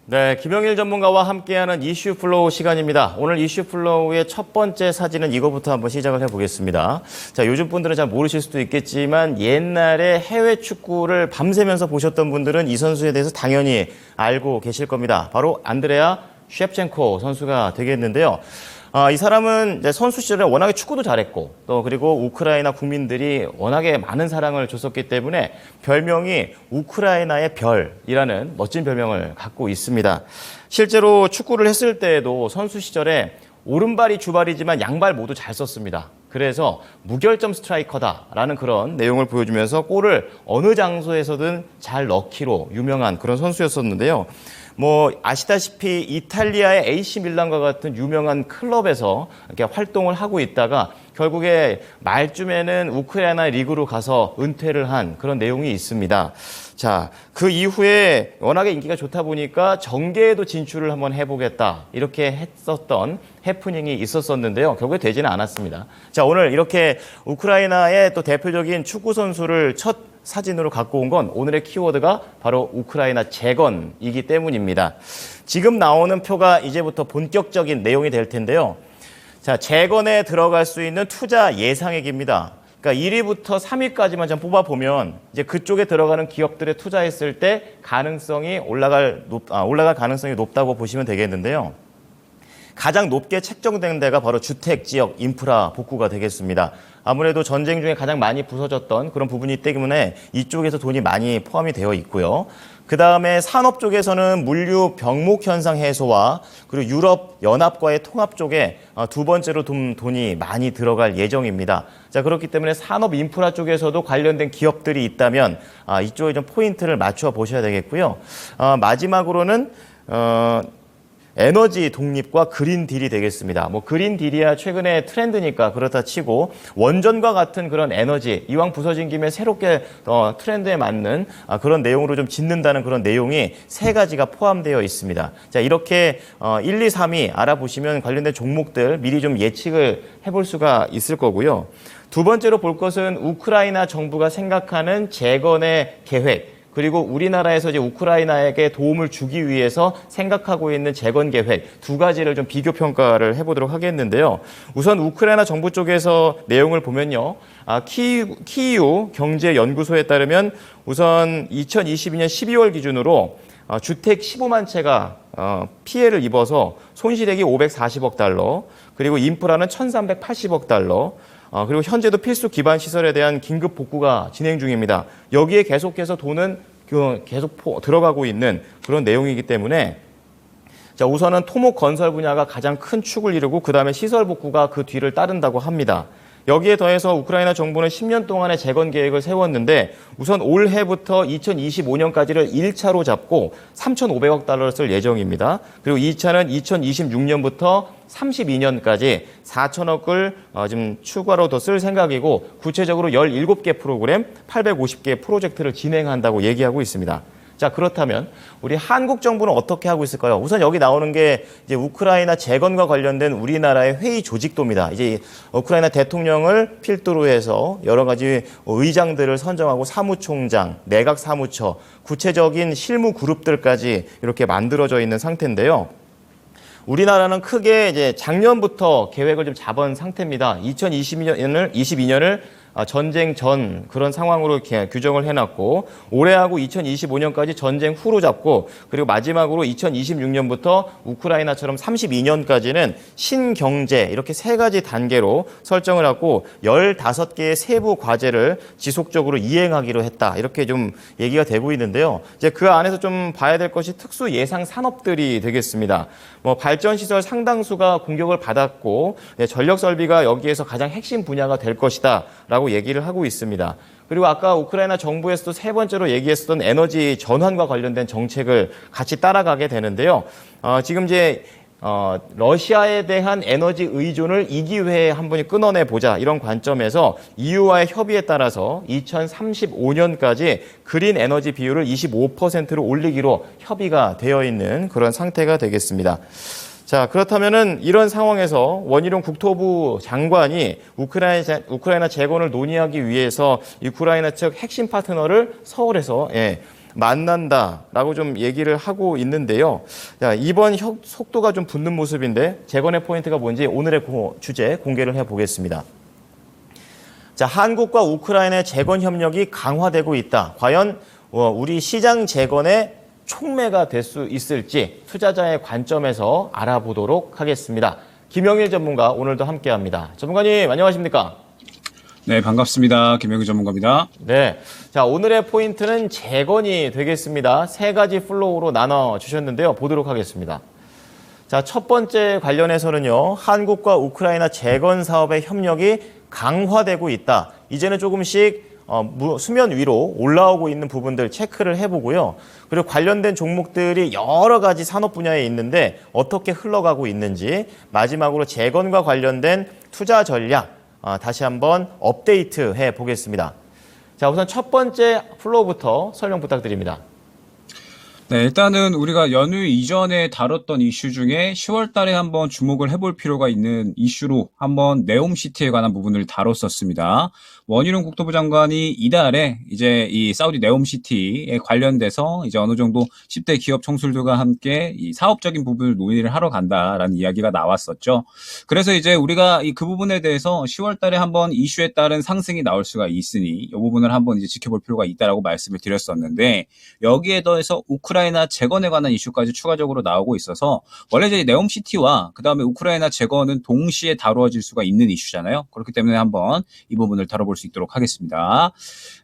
네, 김영일 전문가와 함께하는 이슈 플로우 시간입니다. 오늘 이슈 플로우의 첫 번째 사진은 이거부터 한번 시작을 해보겠습니다. 자, 요즘 분들은 잘 모르실 수도 있겠지만 옛날에 해외 축구를 밤새면서 보셨던 분들은 이 선수에 대해서 당연히 알고 계실 겁니다. 바로 안드레아 셰프첸코 선수가 되겠는데요. 이 사람은 이제 선수 시절에 워낙에 축구도 잘했고 또 그리고 우크라이나 국민들이 워낙에 많은 사랑을 줬었기 때문에 별명이 우크라이나의 별이라는 멋진 별명을 갖고 있습니다. 실제로 축구를 했을 때에도 선수 시절에 오른발이 주발이지만 양발 모두 잘 썼습니다. 그래서 무결점 스트라이커다라는 그런 내용을 보여주면서 골을 어느 장소에서든 잘 넣기로 유명한 그런 선수였었는데요. 뭐 아시다시피 이탈리아의 AC 밀란과 같은 유명한 클럽에서 이렇게 활동을 하고 있다가 결국에 말쯤에는 우크라이나 리그로 가서 은퇴를 한 그런 내용이 있습니다. 자, 그 이후에 워낙에 인기가 좋다 보니까 정계에도 진출을 한번 해보겠다 이렇게 했었던 해프닝이 있었었는데요. 결국에 되지는 않았습니다. 자, 오늘 이렇게 우크라이나의 또 대표적인 축구 선수를 첫 사진으로 갖고 온 건 오늘의 키워드가 바로 우크라이나 재건이기 때문입니다. 지금 나오는 표가 이제부터 본격적인 내용이 될 텐데요. 자, 재건에 들어갈 수 있는 투자 예상액입니다. 그러니까 1위부터 3위까지만 좀 뽑아보면 이제 그쪽에 들어가는 기업들에 투자했을 때 가능성이 올라갈 가능성이 높다고 보시면 되겠는데요. 가장 높게 책정된 데가 바로 주택 지역 인프라 복구가 되겠습니다. 아무래도 전쟁 중에 가장 많이 부서졌던 그런 부분이기 때문에 이쪽에서 돈이 많이 포함이 되어 있고요. 그다음에 산업 쪽에서는 물류 병목 현상 해소와 그리고 유럽 연합과의 통합 쪽에 두 번째로 돈이 많이 들어갈 예정입니다. 자, 그렇기 때문에 산업 인프라 쪽에서도 관련된 기업들이 있다면 이쪽에 좀 포인트를 맞춰 보셔야 되겠고요. 마지막으로는 에너지 독립과 그린 딜이 되겠습니다. 뭐 그린 딜이야 최근에 트렌드니까 그렇다 치고 원전과 같은 그런 에너지 이왕 부서진 김에 새롭게 트렌드에 맞는 그런 내용으로 좀 짓는다는 그런 내용이 세 가지가 포함되어 있습니다. 자, 이렇게 1, 2, 3위 알아보시면 관련된 종목들 미리 좀 예측을 해볼 수가 있을 거고요. 두 번째로 볼 것은 우크라이나 정부가 생각하는 재건의 계획 그리고 우리나라에서 이제 우크라이나에게 도움을 주기 위해서 생각하고 있는 재건 계획 두 가지를 좀 비교 평가를 해보도록 하겠는데요. 우선 우크라이나 정부 쪽에서 내용을 보면요. 키이우 경제연구소에 따르면 우선 2022년 12월 기준으로 주택 15만 채가 피해를 입어서 손실액이 540억 달러, 그리고 인프라는 1,380억 달러, 그리고 현재도 필수 기반 시설에 대한 긴급 복구가 진행 중입니다. 여기에 계속해서 돈은 계속 들어가고 있는 그런 내용이기 때문에 자, 우선은 토목 건설 분야가 가장 큰 축을 이루고 그다음에 시설 복구가 그 뒤를 따른다고 합니다. 여기에 더해서 우크라이나 정부는 10년 동안의 재건 계획을 세웠는데 우선 올해부터 2025년까지를 1차로 잡고 3,500억 달러를 쓸 예정입니다. 그리고 2차는 2026년부터 32년까지 4천억을 지금 추가로 더 쓸 생각이고 구체적으로 17개 프로그램, 850개 프로젝트를 진행한다고 얘기하고 있습니다. 자, 그렇다면 우리 한국 정부는 어떻게 하고 있을까요? 우선 여기 나오는 게 이제 우크라이나 재건과 관련된 우리나라의 회의 조직도입니다. 이제 우크라이나 대통령을 필두로 해서 여러 가지 의장들을 선정하고 사무총장, 내각 사무처, 구체적인 실무 그룹들까지 이렇게 만들어져 있는 상태인데요. 우리나라는 크게 이제 작년부터 계획을 좀 잡은 상태입니다. 2022년을 전쟁 전 그런 상황으로 이렇게 규정을 해놨고 올해하고 2025년까지 전쟁 후로 잡고 그리고 마지막으로 2026년부터 우크라이나처럼 32년까지는 신경제 이렇게 세 가지 단계로 설정을 하고 15개의 세부 과제를 지속적으로 이행하기로 했다. 이렇게 좀 얘기가 되고 있는데요. 이제 그 안에서 좀 봐야 될 것이 특수 예상 산업들이 되겠습니다. 뭐 발전시설 상당수가 공격을 받았고 전력 설비가 여기에서 가장 핵심 분야가 될 것이다. 라고 얘기를 하고 있습니다. 그리고 아까 우크라이나 정부에서도 세 번째로 얘기했었던 에너지 전환과 관련된 정책을 같이 따라가게 되는데요. 지금 이제 러시아에 대한 에너지 의존을 이 기회에 한 번에 끊어내보자 이런 관점에서 EU와의 협의에 따라서 2035년까지 그린 에너지 비율을 25%로 올리기로 협의가 되어 있는 그런 상태가 되겠습니다. 자, 그렇다면은 이런 상황에서 원희룡 국토부 장관이 우크라이나 재건을 논의하기 위해서 우크라이나 측 핵심 파트너를 서울에서 만난다라고 좀 얘기를 하고 있는데요. 자, 이번 속도가 좀 붙는 모습인데 재건의 포인트가 뭔지 오늘의 주제 공개를 해보겠습니다. 자, 한국과 우크라이나의 재건 협력이 강화되고 있다. 과연 우리 시장 재건의 촉매가 될 수 있을지 투자자의 관점에서 알아보도록 하겠습니다. 김영일 전문가 오늘도 함께합니다. 전문가님 안녕하십니까? 네, 반갑습니다. 김영일 전문가입니다. 네, 자 오늘의 포인트는 재건이 되겠습니다. 세 가지 플로우로 나눠 주셨는데요. 보도록 하겠습니다. 자, 첫 번째 관련해서는요. 한국과 우크라이나 재건 사업의 협력이 강화되고 있다. 이제는 조금씩 수면 위로 올라오고 있는 부분들 체크를 해보고요. 그리고 관련된 종목들이 여러 가지 산업 분야에 있는데 어떻게 흘러가고 있는지, 마지막으로 재건과 관련된 투자 전략 다시 한번 업데이트 해보겠습니다. 자, 우선 첫 번째 플로우부터 설명 부탁드립니다. 네, 일단은 우리가 연휴 이전에 다뤘던 이슈 중에 10월 달에 한번 주목을 해볼 필요가 있는 이슈로 한번 네옴시티에 관한 부분을 다뤘었습니다. 원희룡 국토부 장관이 이달에 이제 이 사우디 네옴시티에 관련돼서 이제 어느 정도 10대 기업 총수들과 함께 이 사업적인 부분을 논의를 하러 간다라는 이야기가 나왔었죠. 그래서 이제 우리가 그 부분에 대해서 10월 달에 한번 이슈에 따른 상승이 나올 수가 있으니 이 부분을 한번 이제 지켜볼 필요가 있다라고 말씀을 드렸었는데, 여기에 더해서 우크라이나 재건에 관한 이슈까지 추가적으로 나오고 있어서 원래 이제 네옴시티와 그다음에 우크라이나 재건은 동시에 다루어질 수가 있는 이슈잖아요. 그렇기 때문에 한번 이 부분을 다뤄볼 수 있도록 하겠습니다.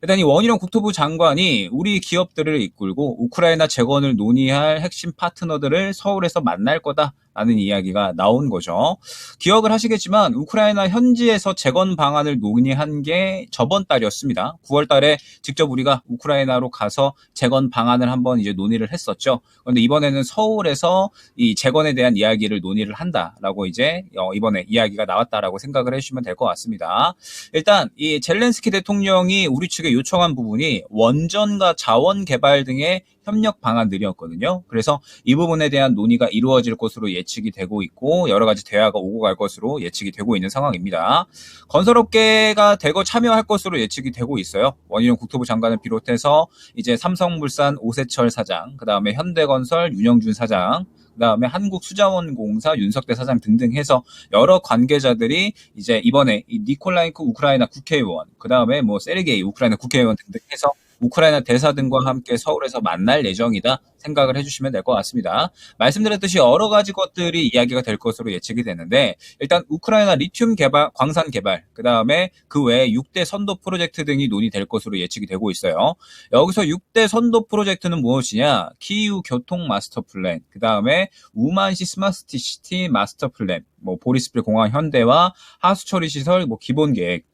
일단 이 원희룡 국토부 장관이 우리 기업들을 이끌고 우크라이나 재건을 논의할 핵심 파트너들을 서울에서 만날 거다라는 이야기가 나온 거죠. 기억을 하시겠지만 우크라이나 현지에서 재건 방안을 논의한 게 저번 달이었습니다. 9월 달에 직접 우리가 우크라이나로 가서 재건 방안을 한번 이제 논의를 했었죠. 그런데 이번에는 서울에서 이 재건에 대한 이야기를 논의를 한다라고 이제 이번에 이야기가 나왔다라고 생각을 해주시면 될 것 같습니다. 일단 이 젤렌스키 대통령이 우리 측에 요청한 부분이 원전과 자원 개발 등의 협력 방안들이었거든요. 그래서 이 부분에 대한 논의가 이루어질 것으로 예측이 되고 있고 여러 가지 대화가 오고 갈 것으로 예측이 되고 있는 상황입니다. 건설업계가 대거 참여할 것으로 예측이 되고 있어요. 원희룡 국토부 장관을 비롯해서 이제 삼성물산 오세철 사장, 그다음에 현대건설 윤영준 사장, 그다음에 한국수자원공사 윤석대 사장 등등 해서 여러 관계자들이 이제 이번에 이 니콜라이크 우크라이나 국회의원, 그다음에 뭐 세르게이 우크라이나 국회의원 등등 해서 우크라이나 대사 등과 함께 서울에서 만날 예정이다 생각을 해주시면 될 것 같습니다. 말씀드렸듯이 여러 가지 것들이 이야기가 될 것으로 예측이 되는데, 일단 우크라이나 리튬 개발, 광산 개발, 그 다음에 그 외에 6대 선도 프로젝트 등이 논의될 것으로 예측이 되고 있어요. 여기서 6대 선도 프로젝트는 무엇이냐? 키이우 교통 마스터 플랜, 그 다음에 우만시 스마트 시티 마스터 플랜, 뭐 보리스필 공항 현대와 하수 처리 시설 뭐 기본 계획,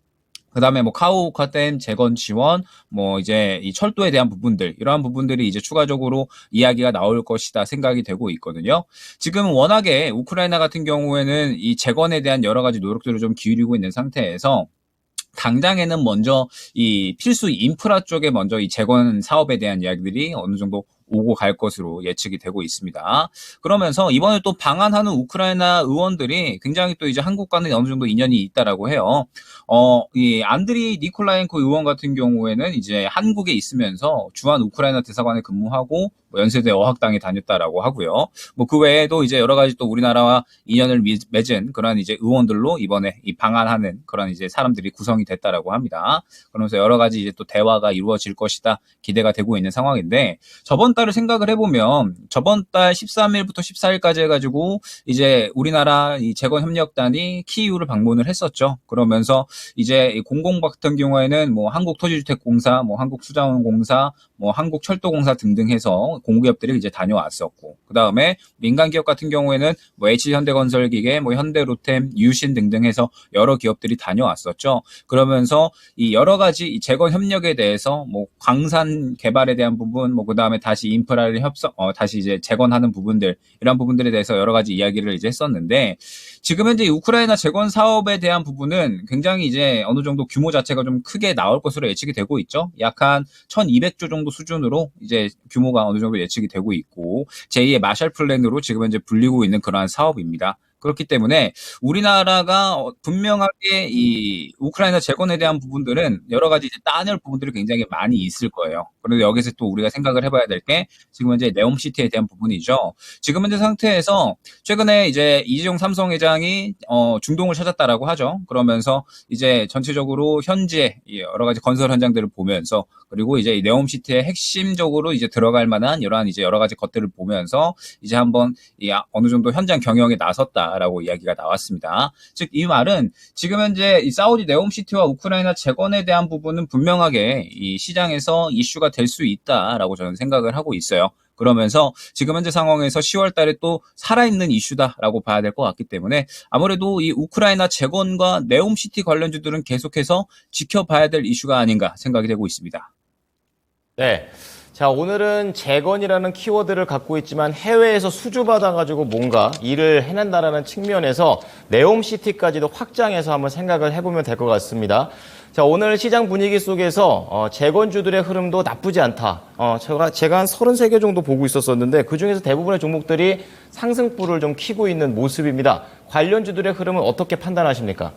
그 다음에 뭐 카오카댐 재건 지원, 뭐 이제 이 철도에 대한 부분들, 이러한 부분들이 이제 추가적으로 이야기가 나올 것이다 생각이 되고 있거든요. 지금 워낙에 우크라이나 같은 경우에는 이 재건에 대한 여러 가지 노력들을 좀 기울이고 있는 상태에서 당장에는 먼저 이 필수 인프라 쪽에 먼저 이 재건 사업에 대한 이야기들이 어느 정도 오고 갈 것으로 예측이 되고 있습니다. 그러면서 이번에 또 방한하는 우크라이나 의원들이 굉장히 또 이제 한국과는 어느 정도 인연이 있다라고 해요. 이 안드리 니콜라엔코 의원 같은 경우에는 이제 한국에 있으면서 주한 우크라이나 대사관에 근무하고 뭐 연세대 어학당에 다녔다라고 하고요. 뭐 그 외에도 이제 여러 가지 또 우리나라와 인연을 맺은 그런 이제 의원들로 이번에 이 방한하는 그런 이제 사람들이 구성이 됐다라고 합니다. 그러면서 여러 가지 이제 또 대화가 이루어질 것이다 기대가 되고 있는 상황인데, 저번 달을 생각을 해보면 저번 달 13일부터 14일까지 해가지고 이제 우리나라 이 재건협력단이 키이우를 방문을 했었죠. 그러면서 이제 공공 같은 경우에는 뭐 한국토지주택공사, 뭐 한국수자원공사, 뭐 한국철도공사 등등 해서 공기업들이 이제 다녀왔었고, 그 다음에 민간기업 같은 경우에는 뭐 H현대건설기계, 뭐 현대로템, 유신 등등 해서 여러 기업들이 다녀왔었죠. 그러면서 이 여러 가지 이 재건 협력에 대해서 뭐 광산 개발에 대한 부분, 뭐 그 다음에 다시 인프라를 다시 이제 재건하는 부분들, 이런 부분들에 대해서 여러 가지 이야기를 이제 했었는데, 지금 현재 우크라이나 재건 사업에 대한 부분은 굉장히 이제 어느 정도 규모 자체가 좀 크게 나올 것으로 예측이 되고 있죠. 약 한 1200조 정도 수준으로 이제 규모가 어느 정도 예측이 되고 있고, 제2의 마샬 플랜으로 지금 현재 불리고 있는 그러한 사업입니다. 그렇기 때문에 우리나라가 분명하게 이 우크라이나 재건에 대한 부분들은 여러 가지 이제 따낼 부분들이 굉장히 많이 있을 거예요. 그런데 여기서 또 우리가 생각을 해봐야 될 게 지금 현재 네옴시티에 대한 부분이죠. 지금 현재 상태에서 최근에 이제 이재용 삼성회장이 중동을 찾았다라고 하죠. 그러면서 이제 전체적으로 현재 여러 가지 건설 현장들을 보면서 그리고 이제 이 네옴시티의 핵심적으로 이제 들어갈 만한 이러한 이제 여러 가지 것들을 보면서 이제 한번 어느 정도 현장 경영에 나섰다라고 이야기가 나왔습니다. 즉 이 말은 지금 현재 이 사우디 네옴시티와 우크라이나 재건에 대한 부분은 분명하게 이 시장에서 이슈가 될 수 있다라고 저는 생각을 하고 있어요. 그러면서 지금 현재 상황에서 10월 달에 또 살아있는 이슈다라고 봐야 될 것 같기 때문에 아무래도 이 우크라이나 재건과 네옴시티 관련주들은 계속해서 지켜봐야 될 이슈가 아닌가 생각이 되고 있습니다. 네. 자, 오늘은 재건이라는 키워드를 갖고 있지만 해외에서 수주받아가지고 뭔가 일을 해낸다라는 측면에서 네옴시티까지도 확장해서 한번 생각을 해보면 될 것 같습니다. 자, 오늘 시장 분위기 속에서 재건주들의 흐름도 나쁘지 않다. 제가 한 33개 정도 보고 있었었는데 그중에서 대부분의 종목들이 상승불을 좀 켜고 있는 모습입니다. 관련주들의 흐름은 어떻게 판단하십니까?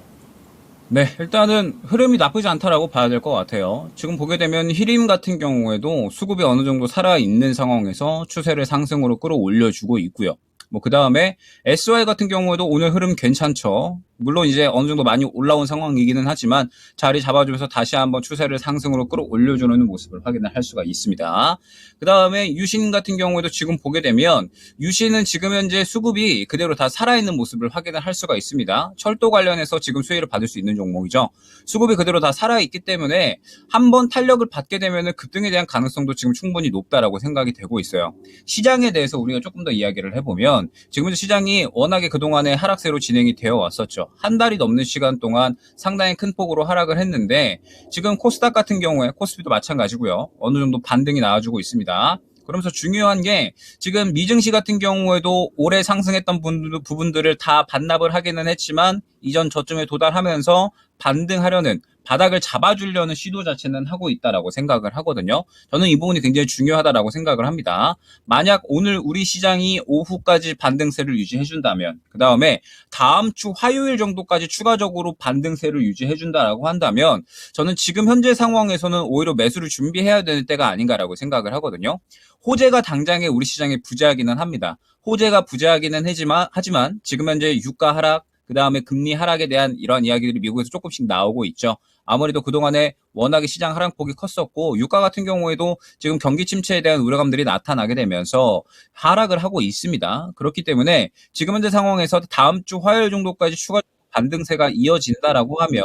네, 일단은 흐름이 나쁘지 않다라고 봐야 될 것 같아요. 지금 보게 되면 히림 같은 경우에도 수급이 어느 정도 살아있는 상황에서 추세를 상승으로 끌어올려주고 있고요. 그 다음에 SY 같은 경우에도 오늘 흐름 괜찮죠. 물론 이제 어느 정도 많이 올라온 상황이기는 하지만 자리 잡아주면서 다시 한번 추세를 상승으로 끌어올려주는 모습을 확인을 할 수가 있습니다. 그 다음에 유신 같은 경우에도 지금 보게 되면 유신은 지금 현재 수급이 그대로 다 살아있는 모습을 확인을 할 수가 있습니다. 철도 관련해서 지금 수혜를 받을 수 있는 종목이죠. 수급이 그대로 다 살아있기 때문에 한번 탄력을 받게 되면 급등에 대한 가능성도 지금 충분히 높다라고 생각이 되고 있어요. 시장에 대해서 우리가 조금 더 이야기를 해보면 지금 현재 시장이 워낙에 그동안에 하락세로 진행이 되어 왔었죠. 한 달이 넘는 시간 동안 상당히 큰 폭으로 하락을 했는데 지금 코스닥 같은 경우에 코스피도 마찬가지고요. 어느 정도 반등이 나와주고 있습니다. 그러면서 중요한 게 지금 미증시 같은 경우에도 올해 상승했던 부분들을 다 반납을 하기는 했지만 이전 저점에 도달하면서 반등하려는 바닥을 잡아주려는 시도 자체는 하고 있다라고 생각을 하거든요. 저는 이 부분이 굉장히 중요하다라고 생각을 합니다. 만약 오늘 우리 시장이 오후까지 반등세를 유지해준다면 그 다음에 다음 주 화요일 정도까지 추가적으로 반등세를 유지해준다라고 한다면 저는 지금 현재 상황에서는 오히려 매수를 준비해야 되는 때가 아닌가라고 생각을 하거든요. 호재가 당장에 우리 시장에 부재하기는 합니다. 호재가 부재하기는 하지만 지금 현재 유가 하락 그 다음에 금리 하락에 대한 이런 이야기들이 미국에서 조금씩 나오고 있죠. 아무래도 그동안에 워낙에 시장 하락폭이 컸었고 유가 같은 경우에도 지금 경기 침체에 대한 우려감들이 나타나게 되면서 하락을 하고 있습니다. 그렇기 때문에 지금 현재 상황에서 다음 주 화요일 정도까지 추가 반등세가 이어진다라고 하면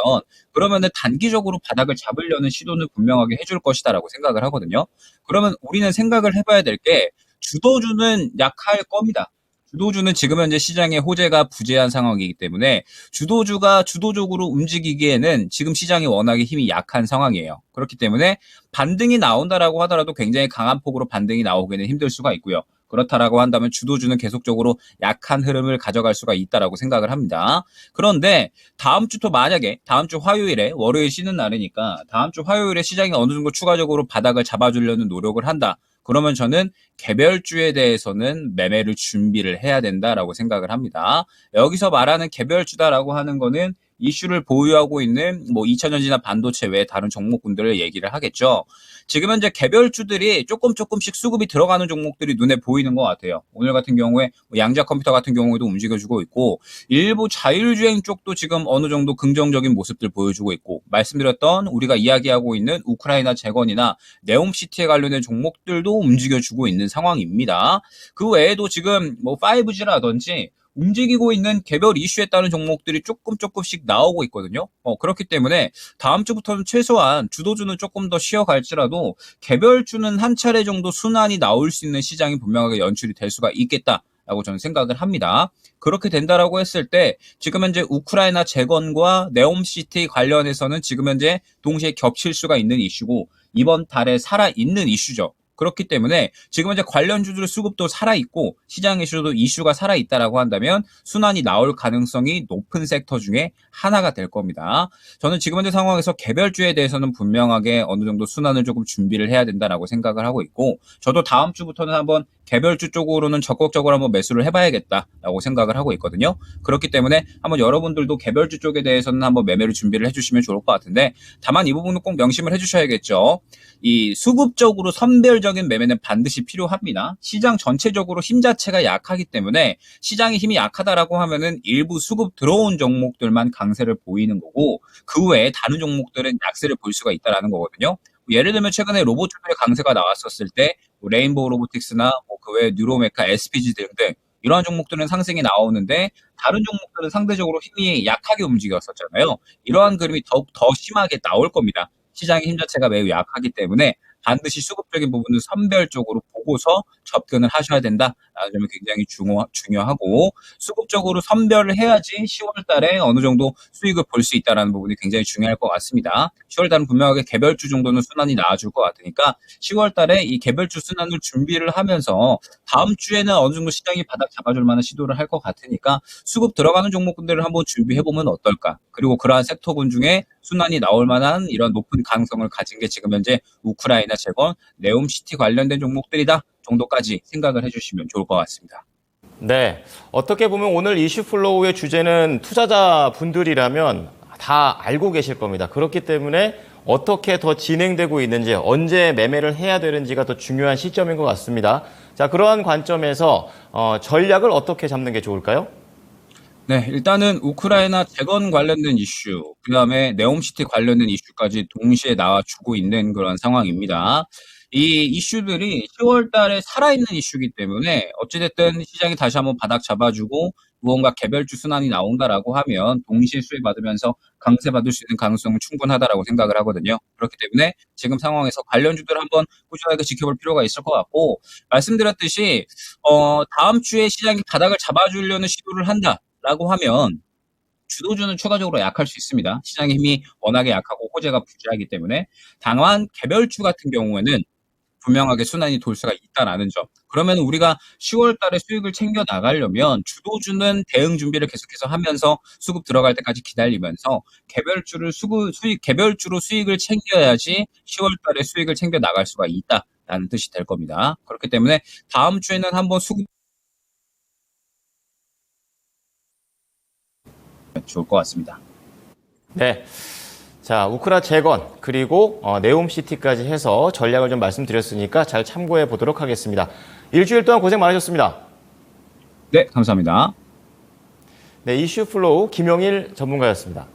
그러면은 단기적으로 바닥을 잡으려는 시도는 분명하게 해줄 것이다라고 생각을 하거든요. 그러면 우리는 생각을 해봐야 될 게 주도주는 약할 겁니다. 주도주는 지금 현재 시장의 호재가 부재한 상황이기 때문에 주도주가 주도적으로 움직이기에는 지금 시장이 워낙에 힘이 약한 상황이에요. 그렇기 때문에 반등이 나온다라고 하더라도 굉장히 강한 폭으로 반등이 나오기는 힘들 수가 있고요. 그렇다라고 한다면 주도주는 계속적으로 약한 흐름을 가져갈 수가 있다라고 생각을 합니다. 그런데 다음 주도 만약에 다음 주 화요일에 월요일 쉬는 날이니까 다음 주 화요일에 시장이 어느 정도 추가적으로 바닥을 잡아주려는 노력을 한다. 그러면 저는 개별주에 대해서는 매매를 준비를 해야 된다라고 생각을 합니다. 여기서 말하는 개별주다라고 하는 거는 이슈를 보유하고 있는 2차전지나 반도체 외에 다른 종목군들을 얘기를 하겠죠. 지금 현재 개별주들이 조금씩 수급이 들어가는 종목들이 눈에 보이는 것 같아요. 오늘 같은 경우에 양자 컴퓨터 같은 경우에도 움직여주고 있고 일부 자율주행 쪽도 지금 어느 정도 긍정적인 모습들 보여주고 있고 말씀드렸던 우리가 이야기하고 있는 우크라이나 재건이나 네옴시티에 관련된 종목들도 움직여주고 있는 상황입니다. 그 외에도 지금 5G라든지 움직이고 있는 개별 이슈에 따른 종목들이 조금씩 나오고 있거든요. 그렇기 때문에 다음 주부터는 최소한 주도주는 조금 더 쉬어갈지라도 개별주는 한 차례 정도 순환이 나올 수 있는 시장이 분명하게 연출이 될 수가 있겠다라고 저는 생각을 합니다. 그렇게 된다라고 했을 때 지금 현재 우크라이나 재건과 네옴시티 관련해서는 지금 현재 동시에 겹칠 수가 있는 이슈고 이번 달에 살아있는 이슈죠. 그렇기 때문에 지금 현재 관련주들 수급도 살아있고 시장 이슈가 살아있다라고 한다면 순환이 나올 가능성이 높은 섹터 중에 하나가 될 겁니다. 저는 지금 현재 상황에서 개별주에 대해서는 분명하게 어느 정도 순환을 조금 준비를 해야 된다라고 생각을 하고 있고 저도 다음 주부터는 한번 개별주 쪽으로는 적극적으로 한번 매수를 해봐야겠다라고 생각을 하고 있거든요. 그렇기 때문에 한번 여러분들도 개별주 쪽에 대해서는 한번 매매를 준비를 해주시면 좋을 것 같은데, 다만 이 부분은 꼭 명심을 해주셔야겠죠. 이 수급적으로 선별적인 매매는 반드시 필요합니다. 시장 전체적으로 힘 자체가 약하기 때문에 시장의 힘이 약하다라고 하면은 일부 수급 들어온 종목들만 강세를 보이는 거고, 그 외에 다른 종목들은 약세를 볼 수가 있다라는 거거든요. 예를 들면 최근에 로봇주들의 강세가 나왔었을 때 레인보우 로보틱스나 그 외에 뉴로메카, SPG 등등 이러한 종목들은 상승이 나오는데 다른 종목들은 상대적으로 힘이 약하게 움직였었잖아요. 이러한 그림이 더욱 더 심하게 나올 겁니다. 시장의 힘 자체가 매우 약하기 때문에 반드시 수급적인 부분을 선별적으로 보고서 접근을 하셔야 된다라는 점이 굉장히 중요하고, 수급적으로 선별을 해야지 10월 달에 어느 정도 수익을 볼 수 있다는 부분이 굉장히 중요할 것 같습니다. 10월 달은 분명하게 개별주 정도는 순환이 나와줄 것 같으니까 10월 달에 이 개별주 순환을 준비를 하면서 다음 주에는 어느 정도 시장이 바닥 잡아줄 만한 시도를 할 것 같으니까 수급 들어가는 종목군들을 한번 준비해보면 어떨까. 그리고 그러한 섹터군 중에 순환이 나올 만한 이런 높은 가능성을 가진 게 지금 현재 우크라이나 재건, 네옴시티 관련된 종목들이다 정도까지 생각을 해주시면 좋을 것 같습니다. 네. 어떻게 보면 오늘 이슈 플로우의 주제는 투자자분들이라면 다 알고 계실 겁니다. 그렇기 때문에 어떻게 더 진행되고 있는지, 언제 매매를 해야 되는지가 더 중요한 시점인 것 같습니다. 자, 그러한 관점에서 전략을 어떻게 잡는 게 좋을까요? 네, 일단은 우크라이나 재건 관련된 이슈, 그 다음에 네옴시티 관련된 이슈까지 동시에 나와주고 있는 그런 상황입니다. 이 이슈들이 10월 달에 살아있는 이슈이기 때문에 어찌됐든 시장이 다시 한번 바닥 잡아주고 무언가 개별주 순환이 나온다라고 하면 동시에 수익 받으면서 강세 받을 수 있는 가능성은 충분하다라고 생각을 하거든요. 그렇기 때문에 지금 상황에서 관련주들을 한번 꾸준하게 지켜볼 필요가 있을 것 같고, 말씀드렸듯이 다음 주에 시장이 바닥을 잡아주려는 시도를 한다. 라고 하면 주도주는 추가적으로 약할 수 있습니다. 시장의 힘이 워낙에 약하고 호재가 부재하기 때문에. 다만 개별주 같은 경우에는 분명하게 순환이 돌 수가 있다라는 점. 그러면 우리가 10월 달에 수익을 챙겨 나가려면 주도주는 대응 준비를 계속해서 하면서 수급 들어갈 때까지 기다리면서 개별주로 수익을 챙겨야지 10월 달에 수익을 챙겨 나갈 수가 있다라는 뜻이 될 겁니다. 그렇기 때문에 다음 주에는 한번 수급 좋을 것 같습니다. 네. 자, 우크라 재건, 그리고 네옴시티까지 해서 전략을 좀 말씀드렸으니까 잘 참고해 보도록 하겠습니다. 일주일 동안 고생 많으셨습니다. 네, 감사합니다. 네, 이슈 플로우 김용일 전문가였습니다.